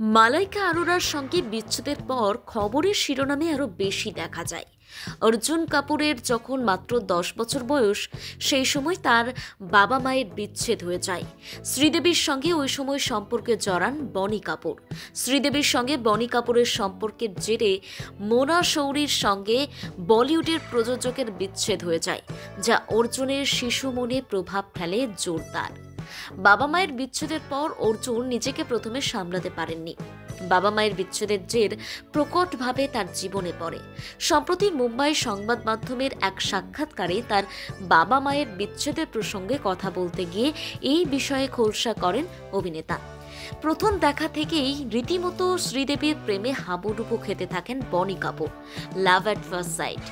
মালাইকা আরোরার সঙ্গে বিচ্ছেদের পর খবরের শিরোনামে আরও বেশি দেখা যায়। অর্জুন কাপুরের যখন মাত্র 10 বছর বয়স, সেই সময় তার বাবা মায়ের বিচ্ছেদ হয়ে যায়। শ্রীদেবীর সঙ্গে ওই সময় সম্পর্কে জড়ান বনি কাপুর। শ্রীদেবীর সঙ্গে বনি কাপুরের সম্পর্কের জেরে মোনা শৌরির সঙ্গে বলিউডের প্রযোজকের বিচ্ছেদ হয়ে যায়, যা অর্জুনের শিশু মনে প্রভাব ফেলে জোরদার। বাবা মায়ের বিচ্ছেদের পর অর্জুন নিজেকে প্রথমে সামলাতে পারেননি। বাবা মায়ের বিচ্ছেদের জের প্রকটভাবে তার জীবনে পড়ে। সম্প্রতি মুম্বাই সংবাদ মাধ্যমের এক সাক্ষাৎকারে তার বাবা মায়ের বিচ্ছেদের প্রসঙ্গে কথা বলতে গিয়ে এই বিষয়ে খোলসা করেন অভিনেতা। প্রথম দেখা থেকেই রীতিমতো শ্রীদেবীর প্রেমে হাবুডুবু খেতে থাকেন বনি কাপুর। লাভ অ্যাট ফার্স্ট সাইট।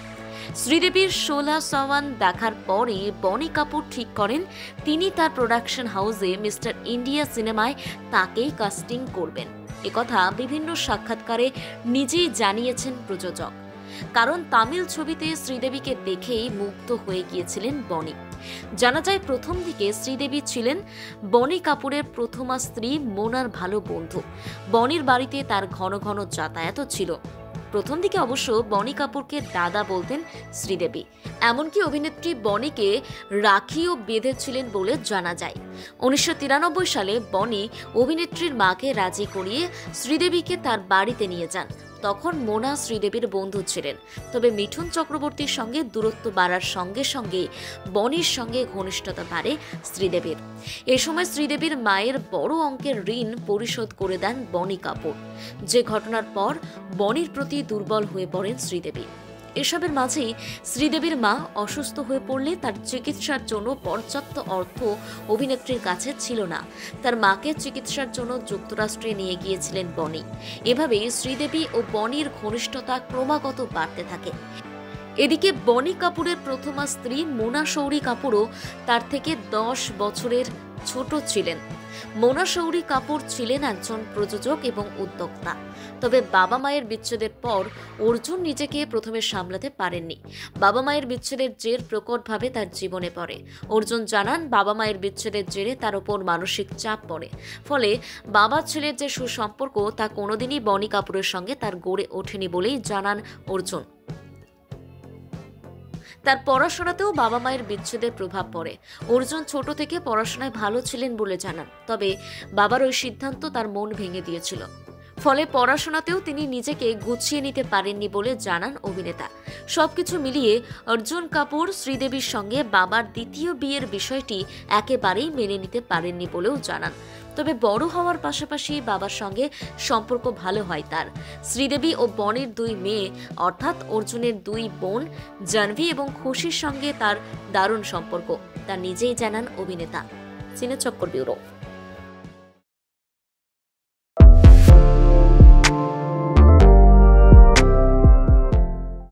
শ্রীদেবীর 16 সাওয়ান দেখার পরে বনি কাপুর ঠিক করেন তিনি তার প্রোডাকশন হাউসে মিস্টার ইন্ডিয়া সিনেমায় তাকেই কাস্টিং করবেন। একথা বিভিন্ন সাক্ষাৎকারে নিজেই জানিয়েছেন প্রযোজক। কারণ তামিল ছবিতে শ্রীদেবীকে দেখেই মুগ্ধ হয়ে গিয়েছিলেন বনি। জানা যায় প্রথম দিকে শ্রীদেবী ছিলেন বনি কাপুরের প্রথমা স্ত্রী মোনার ভালো বন্ধু। বনির বাড়িতে তার ঘন ঘন যাতায়াতও ছিল। প্রথম দিকে অবশ্য বনি কাপুরকে দাদা বলতেন শ্রীদেবী। এমনকি অভিনেত্রী বনিকে রাখিও বেঁধেছিলেন বলে জানা যায়। 1993 সালে বনি অভিনেত্রীর মাকে রাজি করিয়ে শ্রীদেবীকে তার বাড়িতে নিয়ে যান। তখন মোনা শ্রীদেবীর বন্ধু ছিলেন। তবে মিঠুন চক্রবর্তীর সঙ্গে দূরত্ব বাড়ার সঙ্গে সঙ্গে বনির সঙ্গে ঘনিষ্ঠতা বাড়ে শ্রীদেবীর। এ সময় শ্রীদেবীর মায়ের বড় অঙ্কের ঋণ পরিশোধ করে দেন বনি কাপুর, যে ঘটনার পর বনির প্রতি দুর্বল হয়ে পড়েন শ্রীদেবী। এসবের মাঝেই শ্রীদেবীর মা অসুস্থ হয়ে পড়লে তার চিকিৎসার জন্য পর্যাপ্ত অর্থ অভিনেত্রীর কাছে ছিল না। তার মাকে চিকিৎসার জন্য যুক্তরাষ্ট্রে নিয়ে গিয়েছিলেন বনি। এভাবেই শ্রীদেবী ও বনির ঘনিষ্ঠতা ক্রমাগত বাড়তে থাকে। এদিকে বনি কাপুরের প্রথমা স্ত্রী মোনা শৌরি কাপুরও তার থেকে 10 বছরের ছোট ছিলেন। মোনা শৌরি কাপুর ছিলেন একজন প্রযোজক এবং উদ্যোক্তা। তবে বাবা মায়ের বিচ্ছেদের পর অর্জুন নিজেকে প্রথমে সামলাতে পারেননি। বাবা মায়ের বিচ্ছেদের জের প্রকটভাবে তার জীবনে পড়ে। অর্জুন জানান বাবা মায়ের বিচ্ছেদের জেরে তার উপর মানসিক চাপ পড়ে। ফলে বাবা ছেলের যে সুসম্পর্ক তা কোনোদিনই বনি কাপুরের সঙ্গে তার গড়ে ওঠেনি বলেই জানান অর্জুন। তার পড়াশোনাতেও বাবা মায়ের বিচ্ছেদের প্রভাব পড়ে। অর্জুন ছোট থেকে পড়াশোনায় ভালো ছিলেন বলে জানান। তবে বাবার ওই সিদ্ধান্ত তার মন ভেঙে দিয়েছিল। ফলে পড়াশোনাতেও তিনি নিজেকে গুছিয়ে নিতে পারেননি বলে জানান অভিনেতা। সবকিছু মিলিয়ে অর্জুন কাপুর শ্রীদেবীর সঙ্গে বাবার দ্বিতীয় বিয়ের বিষয়টি একেবারেই মেনে নিতে পারেননি বলেও জানান। তবে বড় হওয়ার পাশাপাশি বাবার সঙ্গে সম্পর্ক ভালো হয় তার। শ্রীদেবী ও বনির 2 মেয়ে অর্থাৎ অর্জুনের 2 বোন জাহ্নবী এবং খুশির সঙ্গে তার দারুণ সম্পর্ক, তা নিজেই জানান অভিনেতা। সিনেচক্কর ব্যুরো।